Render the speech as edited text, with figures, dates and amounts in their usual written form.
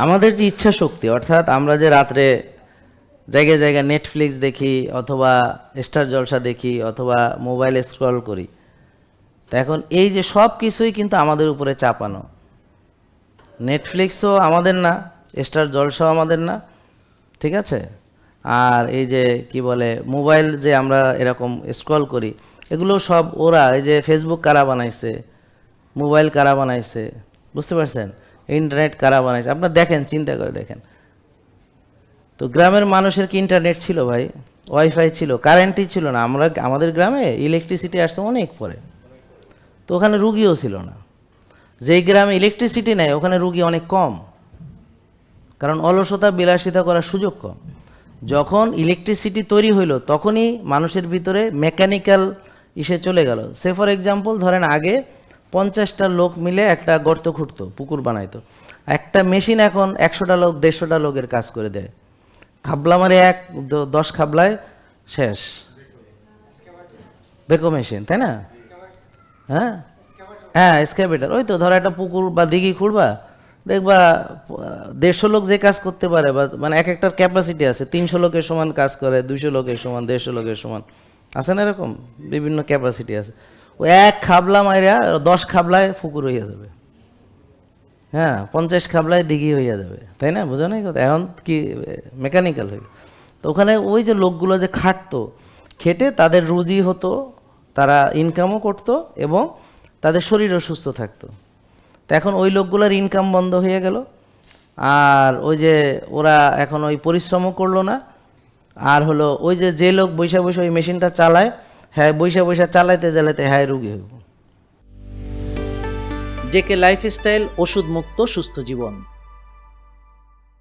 আমাদের যে ইচ্ছা শক্তি, অর্থাৎ আমরা যে রাত্রে জায়গায় জায়গায় নেটফ্লিক্স দেখি অথবা স্টার জলসা দেখি অথবা মোবাইলে স্ক্রল করি, তো এখন এই যে সব কিছুই কিন্তু আমাদের উপরে চাপানো। নেটফ্লিক্সও আমাদের না, স্টার জলসাও আমাদের না, ঠিক আছে? আর এই যে কি বলে মোবাইল যে আমরা এরকম স্ক্রল করি, এগুলো সব ওরা, এই যে ফেসবুক কারা বানাইছে, মোবাইল কারা বানাইছে, বুঝতে পারছেন? ইন্টারনেট কারা বানাইছে, আপনারা দেখেন, চিন্তা করে দেখেন। তো গ্রামের মানুষের কি ইন্টারনেট ছিল ভাই? ওয়াইফাই ছিল, কারেন্টই ছিল না। আমাদের গ্রামে ইলেকট্রিসিটি আসছে অনেক পরে, তো ওখানে রুগীও ছিল না। যেই গ্রামে ইলেকট্রিসিটি নেই ওখানে রুগী অনেক কম, কারণ অলসতা বিলাসিতা করার সুযোগ কম। যখন ইলেকট্রিসিটি তৈরি হইলো তখনই মানুষের ভিতরে মেকানিক্যাল ইসে চলে গেল। সে ফর এক্সাম্পল ধরেন আগে 50টা লোক মিলে একটা গর্ত খুঁড়তো, পুকুর বানাইতো। একটা মেশিন এখন 100টা লোক 150টা লোকের কাজ করে দেয়। খাবলা মারে 10 খাবলায় শেষ। বেকো মেশিন, তাই না? হ্যাঁ হ্যাঁ, এক্সকাভেটর। ওই তো ধরো একটা পুকুর বা দিঘি খুঁড়বা, দেখবা 150 লোক যে কাজ করতে পারে, বা মানে এক একটার ক্যাপাসিটি আছে, 300 লোকের সমান কাজ করে, 200 লোকের সমান, 150 লোকের সমান, আছে না এরকম বিভিন্ন ক্যাপাসিটি আছে। ও এক খাবলা মাইরা 10 খাবলায় পুকুর হইয়া যাবে, হ্যাঁ 50 খাবলায় দিঘি হইয়া যাবে, তাই না? বোঝো নাই কথা? এখন কি মেকানিক্যাল হয়ে, তো ওখানে ওই যে লোকগুলো যে খাটতো, খেটে তাদের রুজি হতো, তারা ইনকামও করতো এবং তাদের শরীরও সুস্থ থাকতো। তো এখন ওই লোকগুলোর ইনকাম বন্ধ হয়ে গেল, আর ওই যে ওরা এখন ওই পরিশ্রমও করলো না। আর হলো ওই যে লোক বৈশা বৈশা ওই মেশিনটা চালায়, হ্যাঁ বৈশা বৈশা চালাইতে চালাইতে হ্যাঁ রুগী হইব। জেকে লাইফস্টাইল, ওষুধ মুক্ত সুস্থ জীবন।